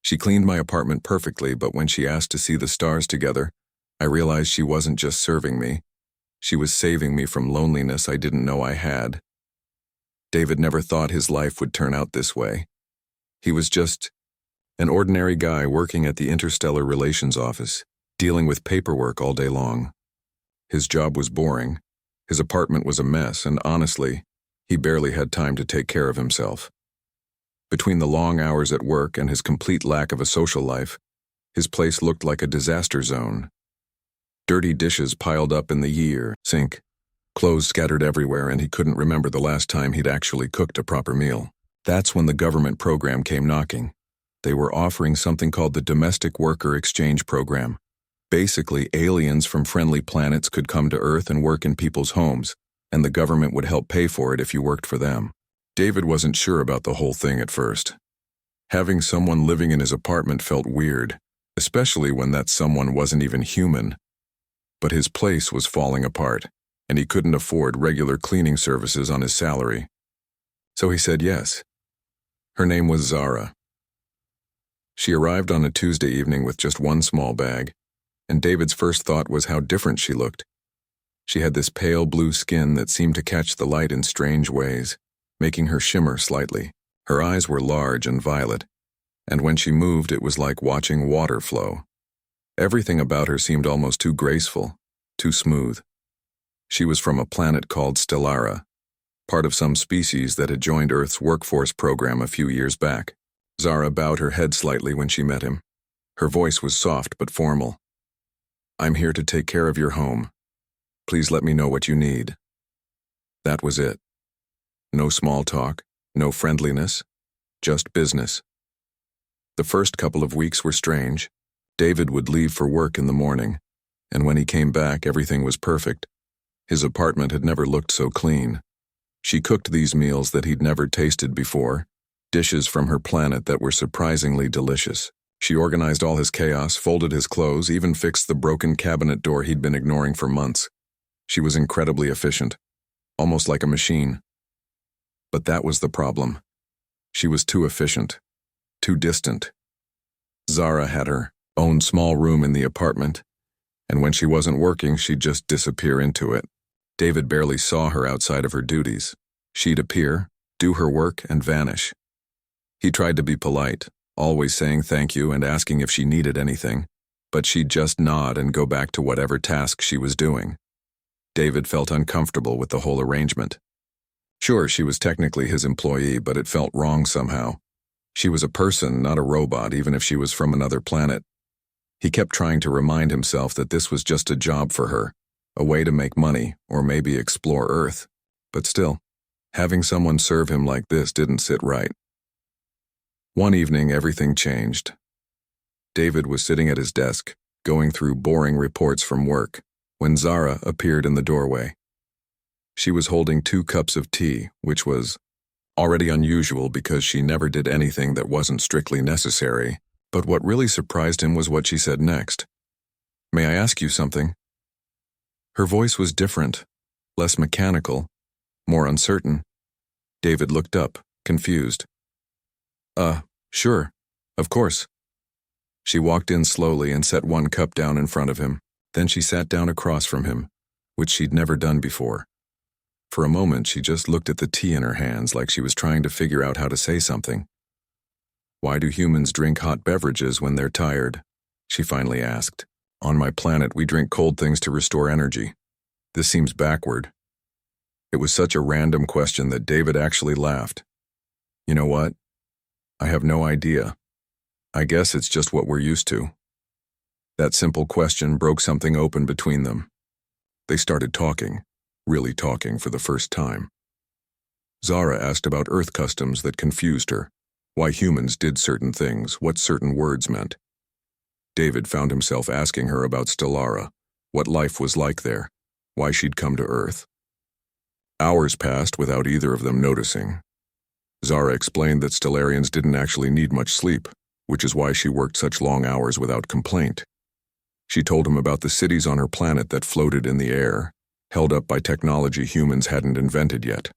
She cleaned my apartment perfectly, but when she asked to see the stars together, I realized she wasn't just serving me. She was saving me from loneliness I didn't know I had. David never thought his life would turn out this way. He was just an ordinary guy working at the Interstellar Relations Office, dealing with paperwork all day long. His job was boring, his apartment was a mess, and honestly, he barely had time to take care of himself. Between the long hours at work and his complete lack of a social life, his place looked like a disaster zone. Dirty dishes piled up in the sink, clothes scattered everywhere, and he couldn't remember the last time he'd actually cooked a proper meal. That's when the government program came knocking. They were offering something called the Domestic Worker Exchange Program. Basically, aliens from friendly planets could come to Earth and work in people's homes, and the government would help pay for it if you worked for them. David wasn't sure about the whole thing at first. Having someone living in his apartment felt weird, especially when that someone wasn't even human. But his place was falling apart, and he couldn't afford regular cleaning services on his salary. So he said yes. Her name was Zara. She arrived on a Tuesday evening with just one small bag, and David's first thought was how different she looked. She had this pale blue skin that seemed to catch the light in strange ways, making her shimmer slightly. Her eyes were large and violet, and when she moved it was like watching water flow. Everything about her seemed almost too graceful, too smooth. She was from a planet called Stellara, part of some species that had joined Earth's workforce program a few years back. Zara bowed her head slightly when she met him. Her voice was soft but formal. "I'm here to take care of your home. Please let me know what you need." That was it. No small talk, no friendliness, just business. The first couple of weeks were strange. David would leave for work in the morning, and when he came back, everything was perfect. His apartment had never looked so clean. She cooked these meals that he'd never tasted before, dishes from her planet that were surprisingly delicious. She organized all his chaos, folded his clothes, even fixed the broken cabinet door he'd been ignoring for months. She was incredibly efficient, almost like a machine. But that was the problem. She was too efficient, too distant. Zara had her own small room in the apartment, and when she wasn't working, she'd just disappear into it. David barely saw her outside of her duties. She'd appear, do her work, and vanish. He tried to be polite, always saying thank you and asking if she needed anything, but she'd just nod and go back to whatever task she was doing. David felt uncomfortable with the whole arrangement. Sure, she was technically his employee, but it felt wrong somehow. She was a person, not a robot, even if she was from another planet. He kept trying to remind himself that this was just a job for her, a way to make money, or maybe explore Earth. But still, having someone serve him like this didn't sit right. One evening, everything changed. David was sitting at his desk, going through boring reports from work, when Zara appeared in the doorway. She was holding 2 cups of tea, which was already unusual because she never did anything that wasn't strictly necessary. But what really surprised him was what she said next. "May I ask you something?" Her voice was different, less mechanical, more uncertain. David looked up, confused. Sure, of course." She walked in slowly and set 1 cup down in front of him. Then she sat down across from him, which she'd never done before. For a moment, she just looked at the tea in her hands like she was trying to figure out how to say something. "Why do humans drink hot beverages when they're tired?" she finally asked. "On my planet, we drink cold things to restore energy. This seems backward." It was such a random question that David actually laughed. "You know what? I have no idea. I guess it's just what we're used to." That simple question broke something open between them. They started talking, really talking for the first time. Zara asked about Earth customs that confused her, why humans did certain things, what certain words meant. David found himself asking her about Stellara, what life was like there, why she'd come to Earth. Hours passed without either of them noticing. Zara explained that Stellarians didn't actually need much sleep, which is why she worked such long hours without complaint. She told him about the cities on her planet that floated in the air, held up by technology humans hadn't invented yet.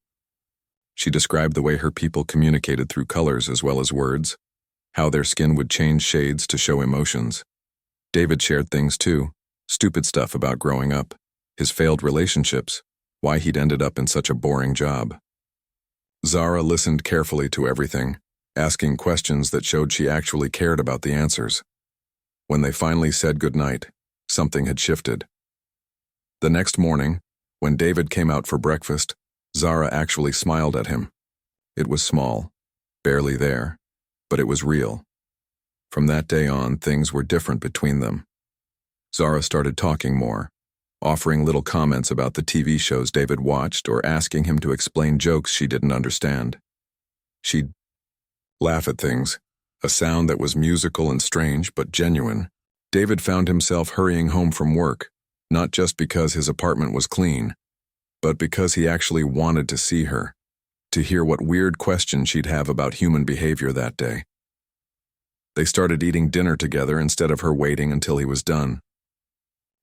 She described the way her people communicated through colors as well as words. how their skin would change shades to show emotions. David shared things too, stupid stuff about growing up, his failed relationships, why he'd ended up in such a boring job. Zara listened carefully to everything, asking questions that showed she actually cared about the answers. When they finally said goodnight, something had shifted. The next morning, when David came out for breakfast, Zara actually smiled at him. It was small, barely there, but it was real. From that day on, things were different between them. Zara started talking more, offering little comments about the TV shows David watched or asking him to explain jokes she didn't understand. She'd laugh at things, a sound that was musical and strange but genuine. David found himself hurrying home from work, not just because his apartment was clean, but because he actually wanted to see her, to hear what weird questions she'd have about human behavior that day. They started eating dinner together instead of her waiting until he was done.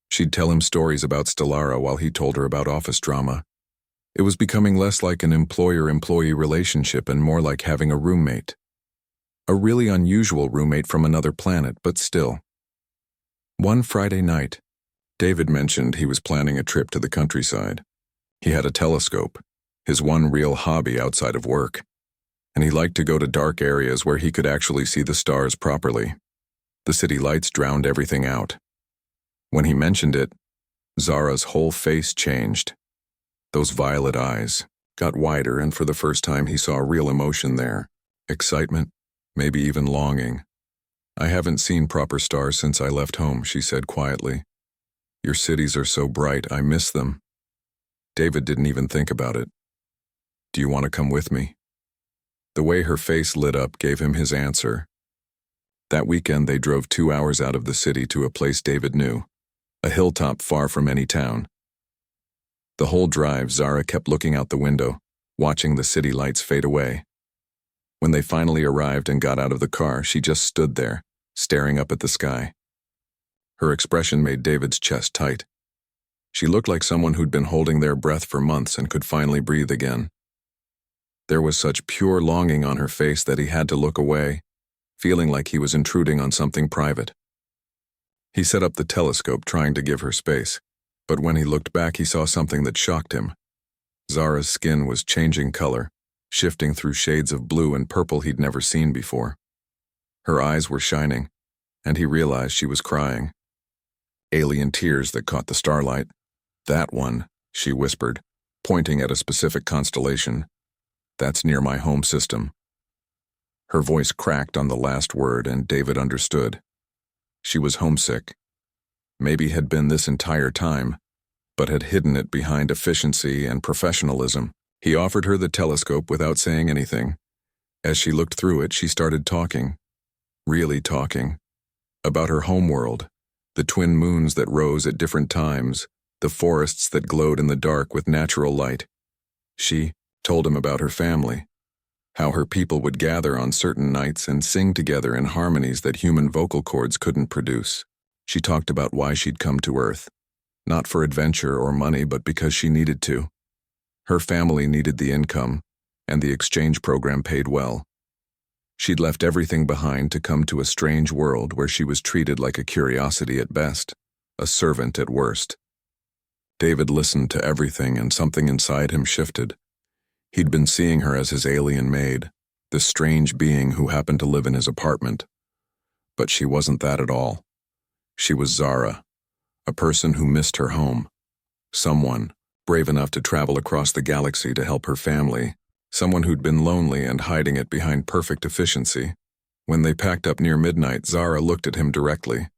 She'd tell him stories about Stellara while he told her about office drama. It was becoming less like an employer-employee relationship and more like having a roommate. A really unusual roommate from another planet, but still. One Friday night, David mentioned he was planning a trip to the countryside. He had a telescope, his one real hobby outside of work, and he liked to go to dark areas where he could actually see the stars properly. The city lights drowned everything out. When he mentioned it, Zara's whole face changed. Those violet eyes got wider, and for the first time he saw real emotion there. Excitement, maybe even longing. "I haven't seen proper stars since I left home," she said quietly. "Your cities are so bright, I miss them." David didn't even think about it. "Do you want to come with me?" The way her face lit up gave him his answer. That weekend they drove 2 hours out of the city to a place David knew, a hilltop far from any town. The whole drive, Zara kept looking out the window, watching the city lights fade away. When they finally arrived and got out of the car, she just stood there, staring up at the sky. Her expression made David's chest tight. She looked like someone who'd been holding their breath for months and could finally breathe again. There was such pure longing on her face that he had to look away, feeling like he was intruding on something private. He set up the telescope, trying to give her space, but when he looked back, he saw something that shocked him. Zara's skin was changing color, shifting through shades of blue and purple he'd never seen before. Her eyes were shining, and he realized she was crying. Alien tears that caught the starlight. "That one," she whispered, pointing at a specific constellation. "That's near my home system." Her voice cracked on the last word, and David understood. She was homesick. Maybe had been this entire time, but had hidden it behind efficiency and professionalism. He offered her the telescope without saying anything. As she looked through it, she started talking. Really talking. About her homeworld, the twin moons that rose at different times, the forests that glowed in the dark with natural light. She told him about her family, how her people would gather on certain nights and sing together in harmonies that human vocal cords couldn't produce. She talked about why she'd come to Earth, not for adventure or money, but because she needed to. Her family needed the income, and the exchange program paid well. She'd left everything behind to come to a strange world where she was treated like a curiosity at best, a servant at worst. David listened to everything, and something inside him shifted. He'd been seeing her as his alien maid, this strange being who happened to live in his apartment. But she wasn't that at all. She was Zara, a person who missed her home. Someone brave enough to travel across the galaxy to help her family. Someone who'd been lonely and hiding it behind perfect efficiency. When they packed up near midnight, Zara looked at him directly.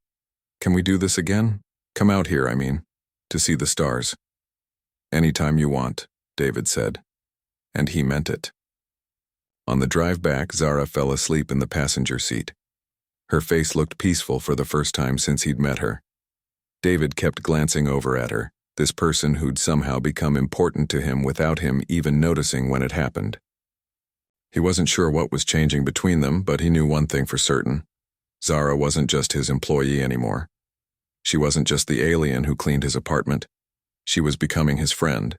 "Can we do this again? Come out here, I mean, to see the stars." "Anytime you want," David said. And he meant it. On the drive back, Zara fell asleep in the passenger seat. Her face looked peaceful for the first time since he'd met her. David kept glancing over at her, this person who'd somehow become important to him without him even noticing when it happened. He wasn't sure what was changing between them, but he knew one thing for certain. Zara wasn't just his employee anymore. She wasn't just the alien who cleaned his apartment. She was becoming his friend,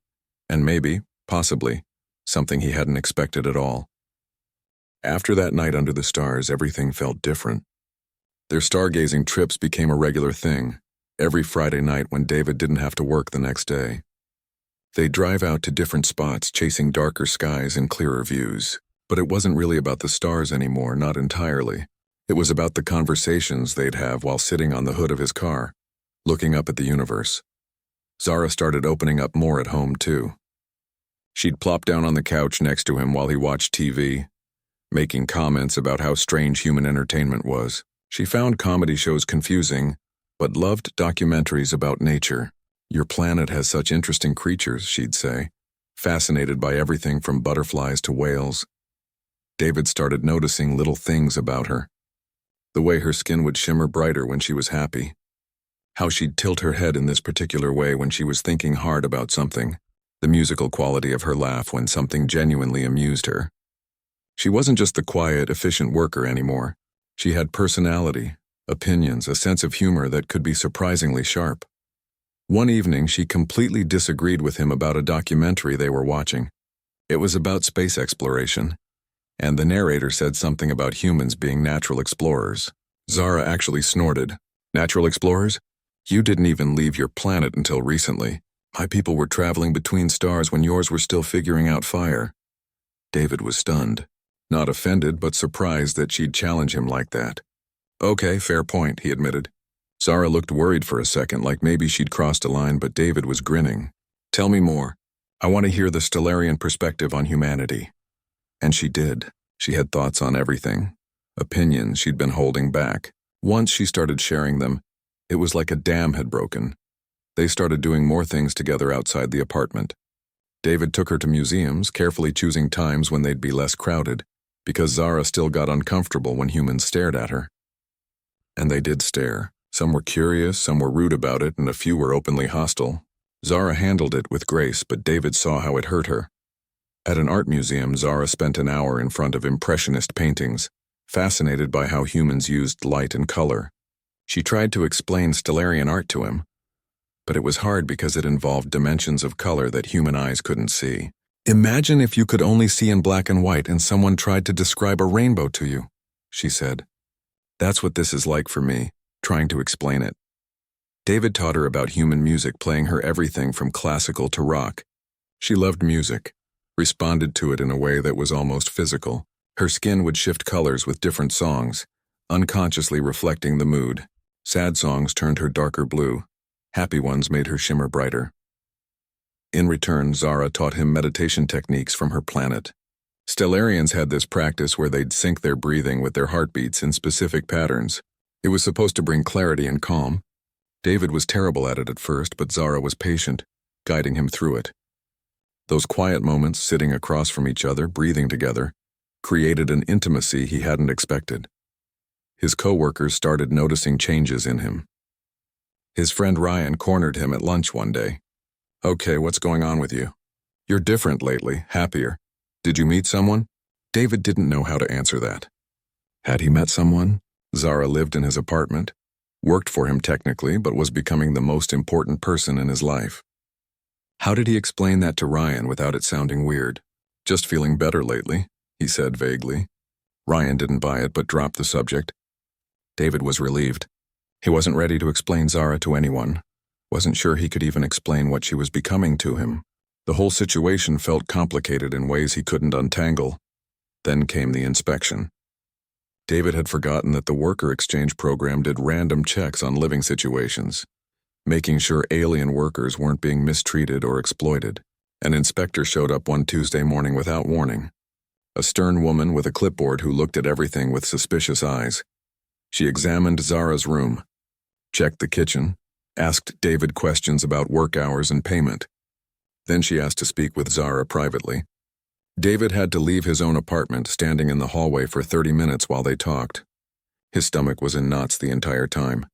and maybe, possibly, something he hadn't expected at all. After that night under the stars, everything felt different. Their stargazing trips became a regular thing, every Friday night when David didn't have to work the next day. They'd drive out to different spots, chasing darker skies and clearer views. But it wasn't really about the stars anymore, not entirely. It was about the conversations they'd have while sitting on the hood of his car, looking up at the universe. Zara started opening up more at home, too. She'd plop down on the couch next to him while he watched TV, making comments about how strange human entertainment was. She found comedy shows confusing, but loved documentaries about nature. "Your planet has such interesting creatures," she'd say, fascinated by everything from butterflies to whales. David started noticing little things about her. The way her skin would shimmer brighter when she was happy. How she'd tilt her head in this particular way when she was thinking hard about something. The musical quality of her laugh when something genuinely amused her. She wasn't just the quiet, efficient worker anymore. She had personality, opinions, a sense of humor that could be surprisingly sharp. One evening, she completely disagreed with him about a documentary they were watching. It was about space exploration, and the narrator said something about humans being natural explorers. Zara actually snorted. "Natural explorers? You didn't even leave your planet until recently. My people were traveling between stars when yours were still figuring out fire." David was stunned. Not offended, but surprised that she'd challenge him like that. "Okay, fair point," he admitted. Zara looked worried for a second, like maybe she'd crossed a line, but David was grinning. "Tell me more. I want to hear the Stellarian perspective on humanity." And she did. She had thoughts on everything. Opinions she'd been holding back. Once she started sharing them, it was like a dam had broken. They started doing more things together outside the apartment. David took her to museums, carefully choosing times when they'd be less crowded, because Zara still got uncomfortable when humans stared at her. And they did stare. Some were curious, some were rude about it, and a few were openly hostile. Zara handled it with grace, but David saw how it hurt her. At an art museum, Zara spent an hour in front of impressionist paintings, fascinated by how humans used light and color. She tried to explain Stellarian art to him, but it was hard because it involved dimensions of color that human eyes couldn't see. "Imagine if you could only see in black and white and someone tried to describe a rainbow to you," she said. "That's what this is like for me, trying to explain it." David taught her about human music, playing her everything from classical to rock. She loved music, responded to it in a way that was almost physical. Her skin would shift colors with different songs, unconsciously reflecting the mood. Sad songs turned her darker blue. Happy ones made her shimmer brighter. In return, Zara taught him meditation techniques from her planet. Stellarians had this practice where they'd sync their breathing with their heartbeats in specific patterns. It was supposed to bring clarity and calm. David was terrible at it at first, but Zara was patient, guiding him through it. Those quiet moments, sitting across from each other, breathing together, created an intimacy he hadn't expected. His co-workers started noticing changes in him. His friend Ryan cornered him at lunch one day. "Okay, what's going on with you? You're different lately, happier. Did you meet someone?" David didn't know how to answer that. Had he met someone? Zara lived in his apartment, worked for him technically, but was becoming the most important person in his life. How did he explain that to Ryan without it sounding weird? "Just feeling better lately," he said vaguely. Ryan didn't buy it, but dropped the subject. David was relieved. He wasn't ready to explain Zara to anyone. Wasn't sure he could even explain what she was becoming to him. The whole situation felt complicated in ways he couldn't untangle. Then came the inspection. David had forgotten that the worker exchange program did random checks on living situations, making sure alien workers weren't being mistreated or exploited. An inspector showed up one Tuesday morning without warning. A stern woman with a clipboard who looked at everything with suspicious eyes. She examined Zara's room, checked the kitchen, asked David questions about work hours and payment. Then she asked to speak with Zara privately. David had to leave his own apartment, standing in the hallway for 30 minutes while they talked. His stomach was in knots the entire time.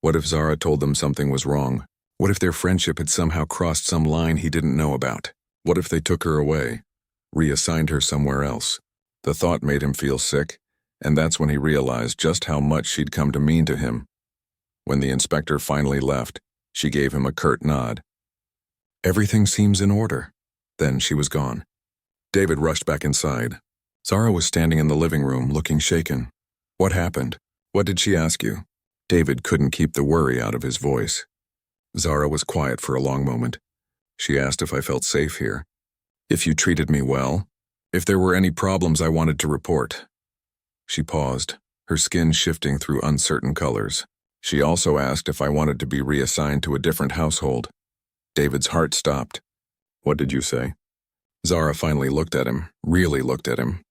What if Zara told them something was wrong? What if their friendship had somehow crossed some line he didn't know about? What if they took her away, reassigned her somewhere else? The thought made him feel sick, and that's when he realized just how much she'd come to mean to him. When the inspector finally left, she gave him a curt nod. "Everything seems in order." Then she was gone. David rushed back inside. Zara was standing in the living room, looking shaken. What happened? What did she ask you? David couldn't keep the worry out of his voice. Zara was quiet for a long moment. She asked if I felt safe here. If you treated me well. If there were any problems I wanted to report. She paused, her skin shifting through uncertain colors. She also asked if I wanted to be reassigned to a different household. David's heart stopped. What did you say? Zara finally looked at him, really looked at him.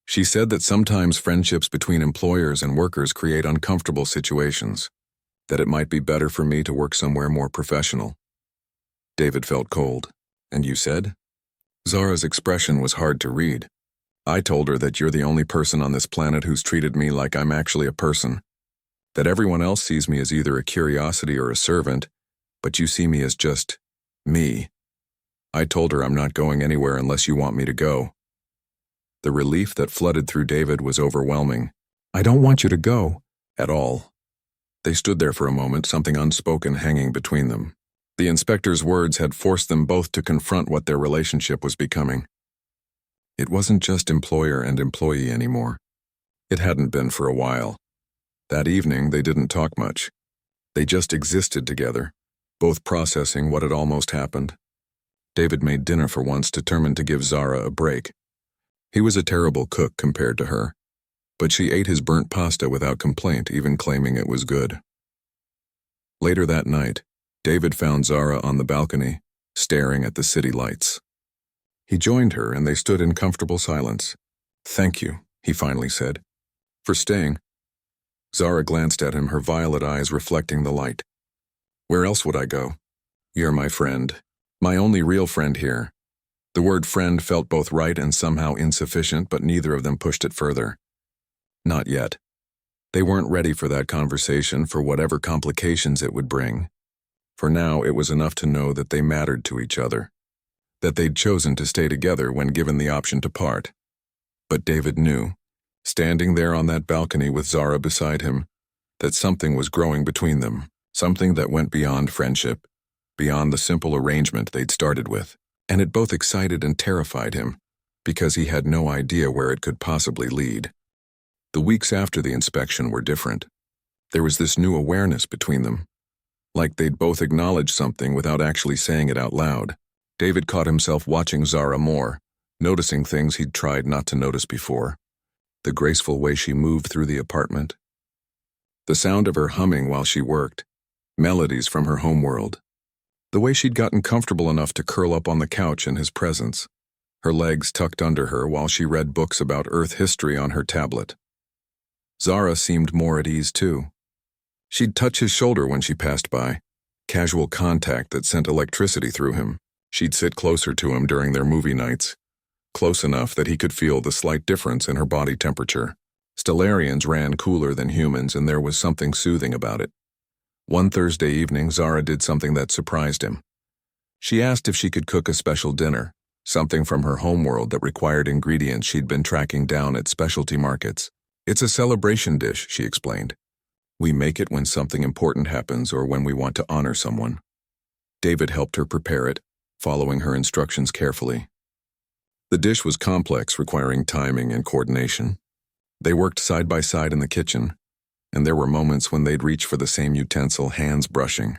She said that sometimes friendships between employers and workers create uncomfortable situations, that it might be better for me to work somewhere more professional. David felt cold. And you said? Zara's expression was hard to read. I told her that you're the only person on this planet who's treated me like I'm actually a person, that everyone else sees me as either a curiosity or a servant, but you see me as just me. I told her I'm not going anywhere unless you want me to go. The relief that flooded through David was overwhelming. I don't want you to go. At all. They stood there for a moment, something unspoken hanging between them. The inspector's words had forced them both to confront what their relationship was becoming. It wasn't just employer and employee anymore. It hadn't been for a while. That evening, they didn't talk much. They just existed together, both processing what had almost happened. David made dinner for once, determined to give Zara a break. He was a terrible cook compared to her, but she ate his burnt pasta without complaint, even claiming it was good. Later that night, David found Zara on the balcony, staring at the city lights. He joined her and they stood in comfortable silence. Thank you, he finally said, for staying. Zara glanced at him, her violet eyes reflecting the light. Where else would I go? You're my friend. My only real friend here. The word friend felt both right and somehow insufficient, but neither of them pushed it further. Not yet. They weren't ready for that conversation, for whatever complications it would bring. For now, it was enough to know that they mattered to each other, that they'd chosen to stay together when given the option to part. But David knew, standing there on that balcony with Zara beside him, that something was growing between them, something that went beyond friendship, beyond the simple arrangement they'd started with. And it both excited and terrified him, because he had no idea where it could possibly lead. The weeks after the inspection were different. There was this new awareness between them, like they'd both acknowledged something without actually saying it out loud. David caught himself watching Zara more, noticing things he'd tried not to notice before. The graceful way she moved through the apartment. The sound of her humming while she worked, melodies from her homeworld. The way she'd gotten comfortable enough to curl up on the couch in his presence, her legs tucked under her while she read books about Earth history on her tablet. Zara seemed more at ease too. She'd touch his shoulder when she passed by, casual contact that sent electricity through him. She'd sit closer to him during their movie nights, close enough that he could feel the slight difference in her body temperature. Stellarians ran cooler than humans, and there was something soothing about it. One Thursday evening, Zara did something that surprised him. She asked if she could cook a special dinner, something from her homeworld that required ingredients she'd been tracking down at specialty markets. It's a celebration dish, she explained. We make it when something important happens or when we want to honor someone. David helped her prepare it, following her instructions carefully. The dish was complex, requiring timing and coordination. They worked side by side in the kitchen, and there were moments when they'd reach for the same utensil, hands brushing.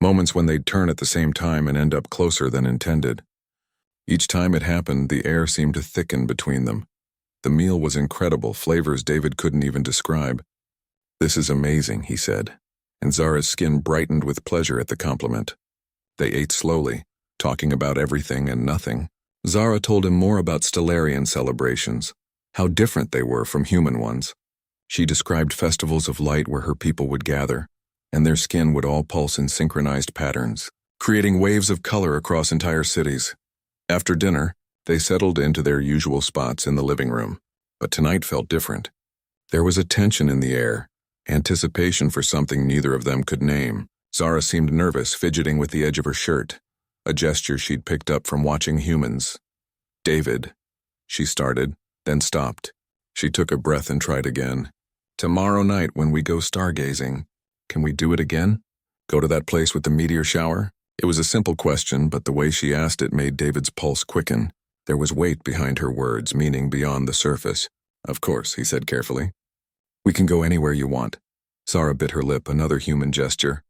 Moments when they'd turn at the same time and end up closer than intended. Each time it happened, the air seemed to thicken between them. The meal was incredible, flavors David couldn't even describe. This is amazing, he said, and Zara's skin brightened with pleasure at the compliment. They ate slowly, talking about everything and nothing. Zara told him more about Stellarian celebrations, how different they were from human ones. She described festivals of light where her people would gather, and their skin would all pulse in synchronized patterns, creating waves of color across entire cities. After dinner, they settled into their usual spots in the living room, but tonight felt different. There was a tension in the air, anticipation for something neither of them could name. Zara seemed nervous, fidgeting with the edge of her shirt, a gesture she'd picked up from watching humans. David, she started, then stopped. She took a breath and tried again. Tomorrow night when we go stargazing, can we do it again? Go to that place with the meteor shower? It was a simple question, but the way she asked it made David's pulse quicken. There was weight behind her words, meaning beyond the surface. Of course, he said carefully. We can go anywhere you want. Zara bit her lip, another human gesture.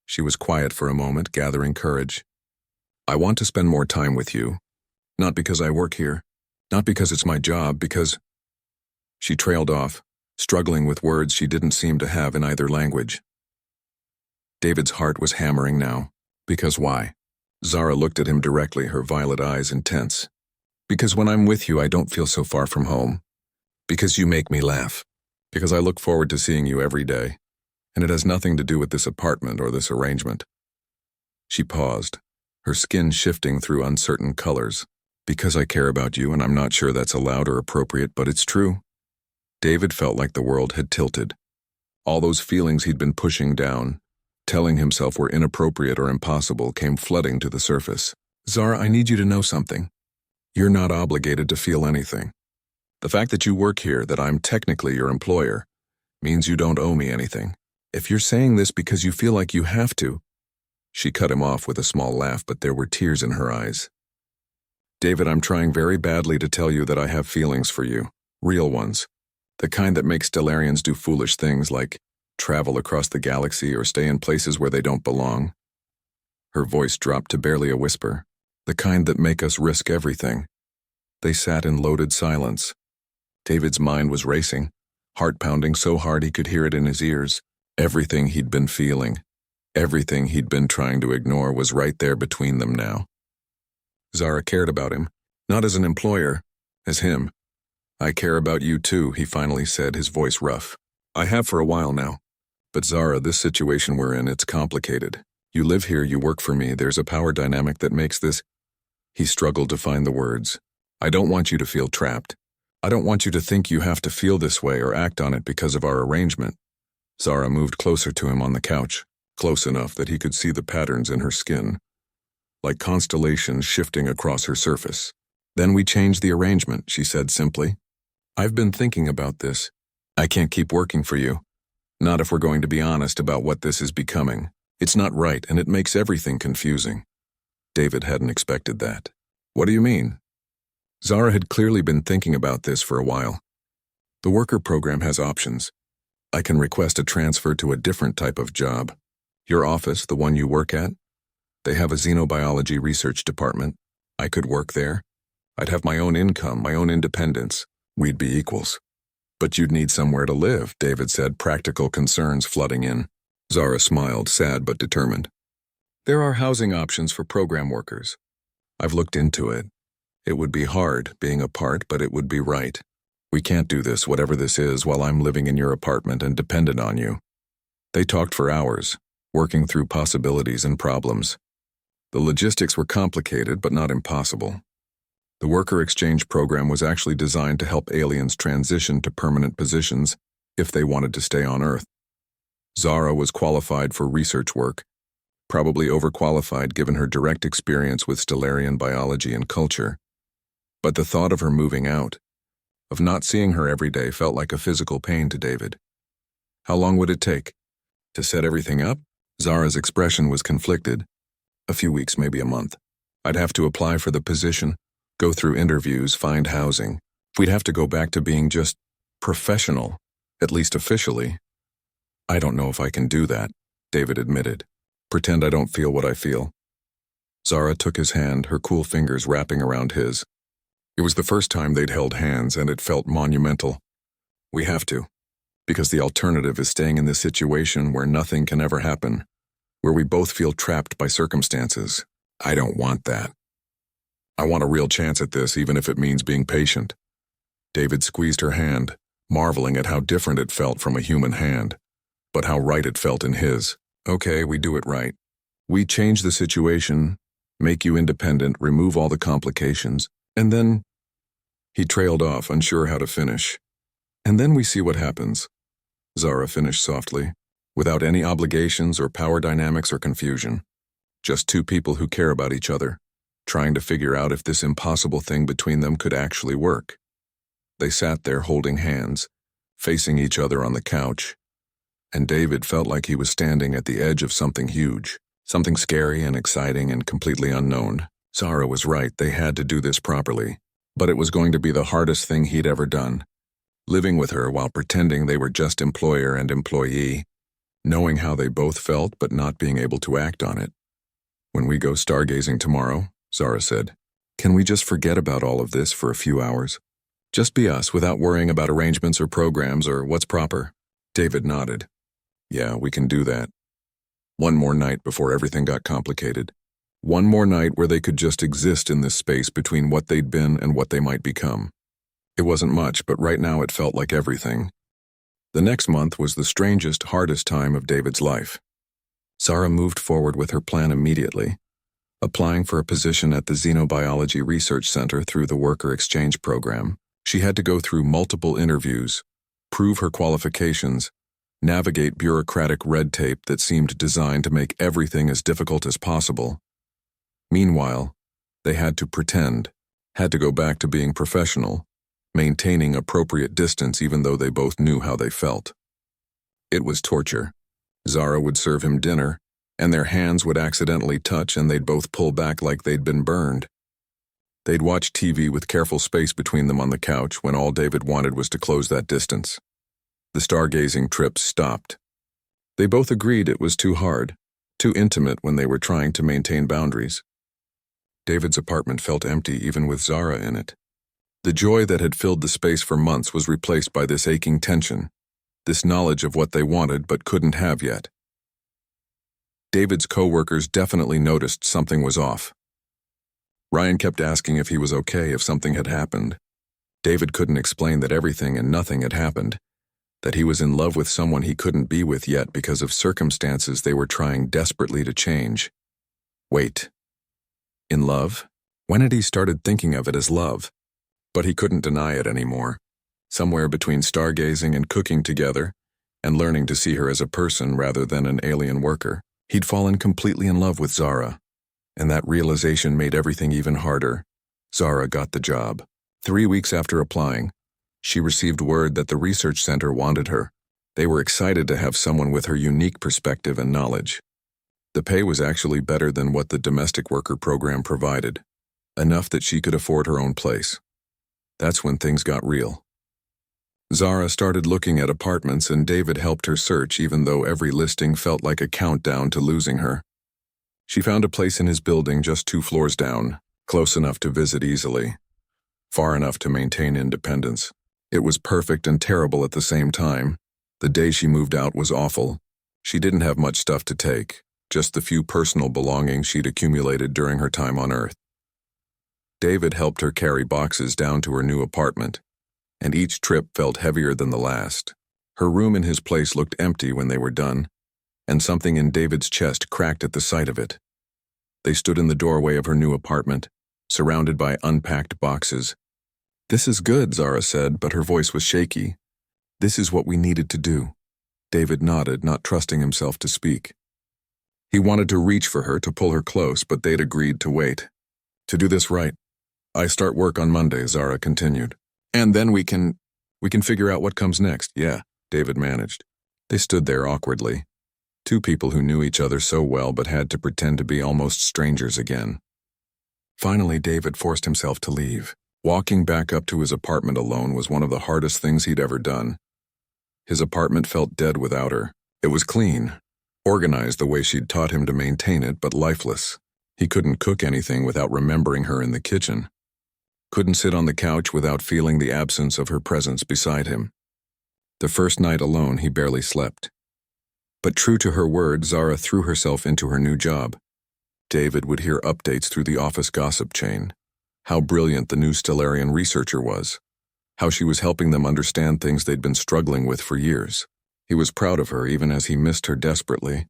She was quiet for a moment, gathering courage. I want to spend more time with you. Not because I work here. Not because it's my job, because... She trailed off, struggling with words she didn't seem to have in either language. David's heart was hammering now. Because why? Zara looked at him directly, her violet eyes intense. Because when I'm with you, I don't feel so far from home. Because you make me laugh. Because I look forward to seeing you every day. And it has nothing to do with this apartment or this arrangement. She paused, her skin shifting through uncertain colors. Because I care about you, and I'm not sure that's allowed or appropriate, but it's true. David felt like the world had tilted. All those feelings he'd been pushing down, telling himself were inappropriate or impossible, came flooding to the surface. Zara, I need you to know something. You're not obligated to feel anything. The fact that you work here, that I'm technically your employer, means you don't owe me anything. If you're saying this because you feel like you have to... She cut him off with a small laugh, but there were tears in her eyes. David, I'm trying very badly to tell you that I have feelings for you. Real ones. The kind that make Stellarians do foolish things like travel across the galaxy or stay in places where they don't belong. Her voice dropped to barely a whisper. The kind that make us risk everything. They sat in loaded silence. David's mind was racing, heart pounding so hard he could hear it in his ears. Everything he'd been feeling, everything he'd been trying to ignore was right there between them now. Zara cared about him, not as an employer, as him. I care about you too, he finally said, his voice rough. I have for a while now. But Zara, this situation we're in, it's complicated. You live here, you work for me, there's a power dynamic that makes this... He struggled to find the words. I don't want you to feel trapped. I don't want you to think you have to feel this way or act on it because of our arrangement. Zara moved closer to him on the couch, close enough that he could see the patterns in her skin, like constellations shifting across her surface. Then we changed the arrangement, she said simply. I've been thinking about this. I can't keep working for you. Not if we're going to be honest about what this is becoming. It's not right, and it makes everything confusing. David hadn't expected that. What do you mean? Zara had clearly been thinking about this for a while. The worker program has options. I can request a transfer to a different type of job. Your office, the one you work at, they have a xenobiology research department. I could work there. I'd have my own income, my own independence. We'd be equals. But you'd need somewhere to live, David said, practical concerns flooding in. Zara smiled, sad but determined. There are housing options for program workers. I've looked into it. It would be hard, being apart, but it would be right. We can't do this, whatever this is, while I'm living in your apartment and dependent on you. They talked for hours, working through possibilities and problems. The logistics were complicated, but not impossible. The worker exchange program was actually designed to help aliens transition to permanent positions if they wanted to stay on Earth. Zara was qualified for research work, probably overqualified given her direct experience with Stellarian biology and culture. But the thought of her moving out, of not seeing her every day, felt like a physical pain to David. How long would it take? To set everything up? Zara's expression was conflicted. A few weeks, maybe a month. I'd have to apply for the position, go through interviews, find housing. We'd have to go back to being just professional, at least officially. I don't know if I can do that, David admitted. Pretend I don't feel what I feel. Zara took his hand, her cool fingers wrapping around his. It was the first time they'd held hands, and it felt monumental. We have to, because the alternative is staying in this situation where nothing can ever happen, where we both feel trapped by circumstances. I don't want that. I want a real chance at this, even if it means being patient. David squeezed her hand, marveling at how different it felt from a human hand, but how right it felt in his. Okay, we do it right. We change the situation, make you independent, remove all the complications, and then... He trailed off, unsure how to finish. And then we see what happens, Zara finished softly, without any obligations or power dynamics or confusion. Just two people who care about each other, trying to figure out if this impossible thing between them could actually work. They sat there holding hands, facing each other on the couch, and David felt like he was standing at the edge of something huge, something scary and exciting and completely unknown, Zara was right, they had to do this properly. But it was going to be the hardest thing he'd ever done. Living with her while pretending they were just employer and employee, knowing how they both felt but not being able to act on it. When we go stargazing tomorrow, Zara said, can we just forget about all of this for a few hours? Just be us without worrying about arrangements or programs or what's proper. David nodded. Yeah, we can do that. One more night before everything got complicated. One more night where they could just exist in this space between what they'd been and what they might become. It wasn't much, but right now it felt like everything. The next month was the strangest, hardest time of David's life. Zara moved forward with her plan immediately, applying for a position at the Xenobiology Research Center through the Worker Exchange Program. She had to go through multiple interviews, prove her qualifications, navigate bureaucratic red tape that seemed designed to make everything as difficult as possible. Meanwhile, they had to pretend, had to go back to being professional, maintaining appropriate distance even though they both knew how they felt. It was torture. Zara would serve him dinner, and their hands would accidentally touch and they'd both pull back like they'd been burned. They'd watch TV with careful space between them on the couch when all David wanted was to close that distance. The stargazing trips stopped. They both agreed it was too hard, too intimate when they were trying to maintain boundaries. David's apartment felt empty even with Zara in it. The joy that had filled the space for months was replaced by this aching tension, this knowledge of what they wanted but couldn't have yet. David's co-workers definitely noticed something was off. Ryan kept asking if he was okay if something had happened. David couldn't explain that everything and nothing had happened, that he was in love with someone he couldn't be with yet because of circumstances they were trying desperately to change. Wait. In love? When had he started thinking of it as love? But he couldn't deny it anymore. Somewhere between stargazing and cooking together, and learning to see her as a person rather than an alien worker, he'd fallen completely in love with Zara. And that realization made everything even harder. Zara got the job. 3 weeks after applying, she received word that the research center wanted her. They were excited to have someone with her unique perspective and knowledge. The pay was actually better than what the domestic worker program provided, enough that she could afford her own place. That's when things got real. Zara started looking at apartments and David helped her search even though every listing felt like a countdown to losing her. She found a place in his building just 2 floors down, close enough to visit easily, far enough to maintain independence. It was perfect and terrible at the same time. The day she moved out was awful. She didn't have much stuff to take, just the few personal belongings she'd accumulated during her time on Earth. David helped her carry boxes down to her new apartment, and each trip felt heavier than the last. Her room in his place looked empty when they were done, and something in David's chest cracked at the sight of it. They stood in the doorway of her new apartment, surrounded by unpacked boxes. "This is good," Zara said, but her voice was shaky. "This is what we needed to do." David nodded, not trusting himself to speak. He wanted to reach for her to pull her close, but they'd agreed to wait. "To do this right, I start work on Monday," Zara continued. "And then we can figure out what comes next." "Yeah," David managed. They stood there awkwardly. 2 people who knew each other so well but had to pretend to be almost strangers again. Finally, David forced himself to leave. Walking back up to his apartment alone was one of the hardest things he'd ever done. His apartment felt dead without her. It was clean, organized the way she'd taught him to maintain it, but lifeless. He couldn't cook anything without remembering her in the kitchen. Couldn't sit on the couch without feeling the absence of her presence beside him. The first night alone, he barely slept. But true to her word, Zara threw herself into her new job. David would hear updates through the office gossip chain. How brilliant the new Stellarian researcher was. How she was helping them understand things they'd been struggling with for years. He was proud of her even as he missed her desperately.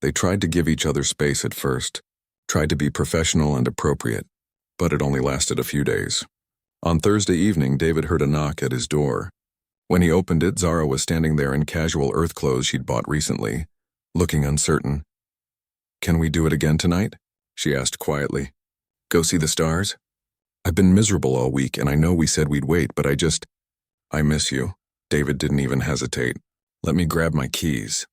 They tried to give each other space at first, tried to be professional and appropriate, but it only lasted a few days. On Thursday evening, David heard a knock at his door. When he opened it, Zara was standing there in casual earth clothes she'd bought recently, looking uncertain. "Can we do it again tonight?" she asked quietly. "Go see the stars? I've been miserable all week, and I know we said we'd wait, but I miss you." David didn't even hesitate. "Let me grab my keys."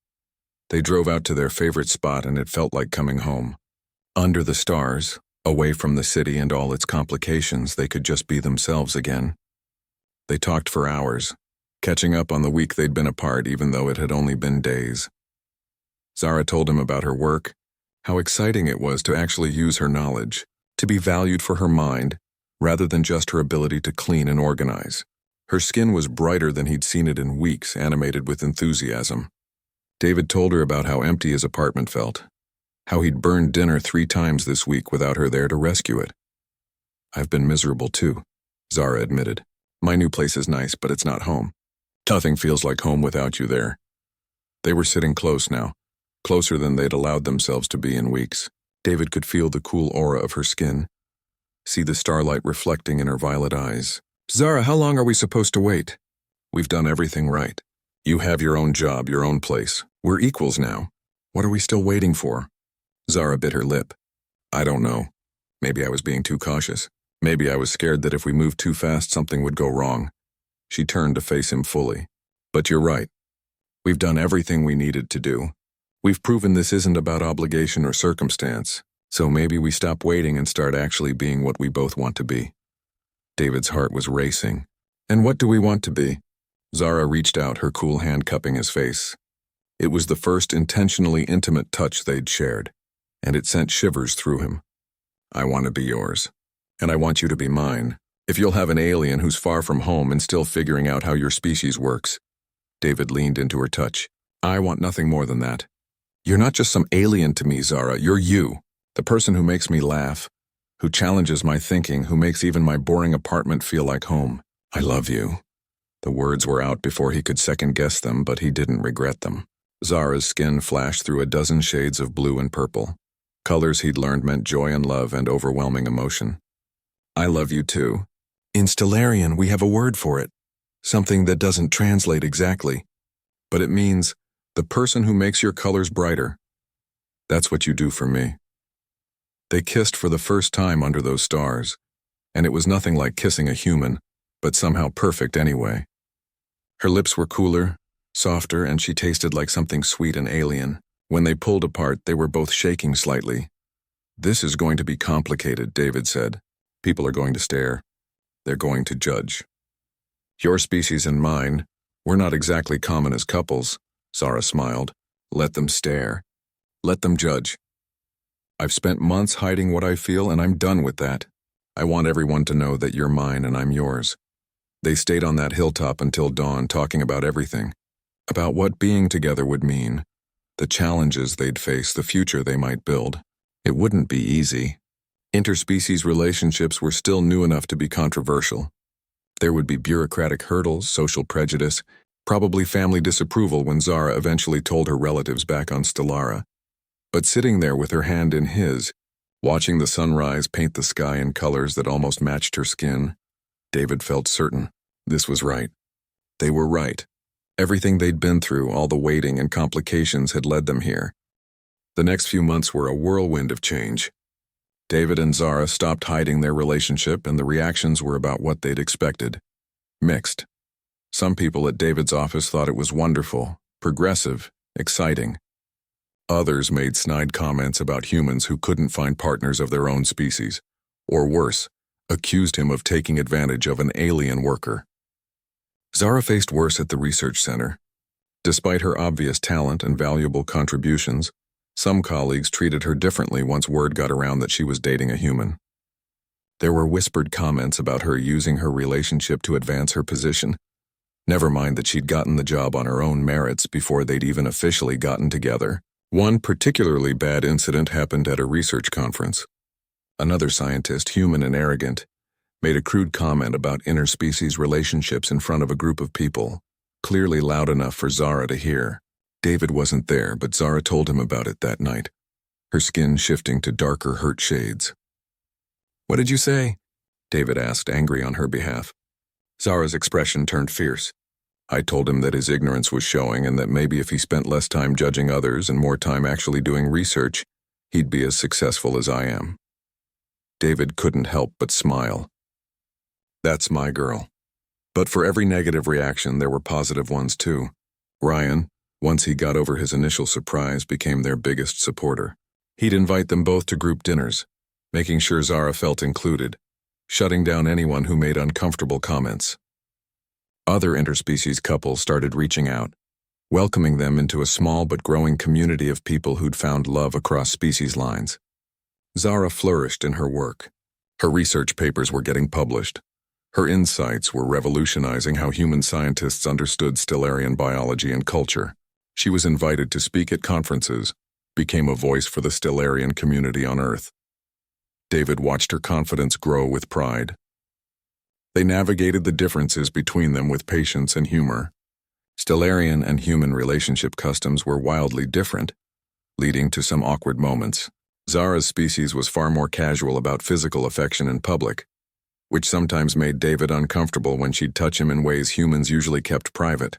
They drove out to their favorite spot, and it felt like coming home. Under the stars, Away from the city and all its complications, they could just be themselves again. They talked for hours, catching up on the week they'd been apart even though it had only been days. Zara told him about her work, how exciting it was to actually use her knowledge, to be valued for her mind, rather than just her ability to clean and organize. Her skin was brighter than he'd seen it in weeks, animated with enthusiasm. David told her about how empty his apartment felt, how he'd burned dinner 3 times this week without her there to rescue it. "I've been miserable too," Zara admitted. "My new place is nice, but it's not home. Nothing feels like home without you there." They were sitting close now, closer than they'd allowed themselves to be in weeks. David could feel the cool aura of her skin, see the starlight reflecting in her violet eyes. "Zara, how long are we supposed to wait? We've done everything right. You have your own job, your own place. We're equals now. What are we still waiting for?" Zara bit her lip. "I don't know. Maybe I was being too cautious. Maybe I was scared that if we moved too fast, something would go wrong." She turned to face him fully. "But you're right. We've done everything we needed to do. We've proven this isn't about obligation or circumstance, so maybe we stop waiting and start actually being what we both want to be." David's heart was racing. "And what do we want to be?" Zara reached out, her cool hand cupping his face. It was the first intentionally intimate touch they'd shared, and it sent shivers through him. "I want to be yours, and I want you to be mine. If you'll have an alien who's far from home and still figuring out how your species works." David leaned into her touch. "I want nothing more than that. You're not just some alien to me, Zara. You're you, the person who makes me laugh, who challenges my thinking, who makes even my boring apartment feel like home. I love you." The words were out before he could second-guess them, but he didn't regret them. Zara's skin flashed through a dozen shades of blue and purple. Colors he'd learned meant joy and love and overwhelming emotion. "I love you too. In Stellarian, we have a word for it. Something that doesn't translate exactly. But it means the person who makes your colors brighter. That's what you do for me." They kissed for the first time under those stars, and it was nothing like kissing a human, but somehow perfect anyway. Her lips were cooler, softer, and she tasted like something sweet and alien. When they pulled apart, they were both shaking slightly. "This is going to be complicated," David said. "People are going to stare. They're going to judge. Your species and mine, we're not exactly common as couples." Zara smiled. "Let them stare. Let them judge. I've spent months hiding what I feel, and I'm done with that. I want everyone to know that you're mine and I'm yours." They stayed on that hilltop until dawn, talking about everything. About what being together would mean, the challenges they'd face, the future they might build. It wouldn't be easy. Interspecies relationships were still new enough to be controversial. There would be bureaucratic hurdles, social prejudice, probably family disapproval when Zara eventually told her relatives back on Stellara. But sitting there with her hand in his, watching the sunrise paint the sky in colors that almost matched her skin, David felt certain this was right. They were right. Everything they'd been through, all the waiting and complications had led them here. The next few months were a whirlwind of change. David and Zara stopped hiding their relationship, and the reactions were about what they'd expected. Mixed. Some people at David's office thought it was wonderful, progressive, exciting. Others made snide comments about humans who couldn't find partners of their own species, or worse, accused him of taking advantage of an alien worker. Zara faced worse at the research center. Despite her obvious talent and valuable contributions, some colleagues treated her differently once word got around that she was dating a human. There were whispered comments about her using her relationship to advance her position. Never mind that she'd gotten the job on her own merits before they'd even officially gotten together. One particularly bad incident happened at a research conference. Another scientist, human and arrogant, made a crude comment about interspecies relationships in front of a group of people, clearly loud enough for Zara to hear. David wasn't there, but Zara told him about it that night, her skin shifting to darker hurt shades. "What did you say?" David asked, angry on her behalf. Zara's expression turned fierce. "I told him that his ignorance was showing and that maybe if he spent less time judging others and more time actually doing research, he'd be as successful as I am." David couldn't help but smile. That's my girl. But for every negative reaction, there were positive ones too. Ryan, once he got over his initial surprise, became their biggest supporter. He'd invite them both to group dinners, making sure Zara felt included, shutting down anyone who made uncomfortable comments. Other interspecies couples started reaching out, welcoming them into a small but growing community of people who'd found love across species lines. Zara flourished in her work. Her research papers were getting published. Her insights were revolutionizing how human scientists understood Stellarian biology and culture. She was invited to speak at conferences, became a voice for the Stellarian community on Earth. David watched her confidence grow with pride. They navigated the differences between them with patience and humor. Stellarian and human relationship customs were wildly different, leading to some awkward moments. Zara's species was far more casual about physical affection in public, which sometimes made David uncomfortable when she'd touch him in ways humans usually kept private.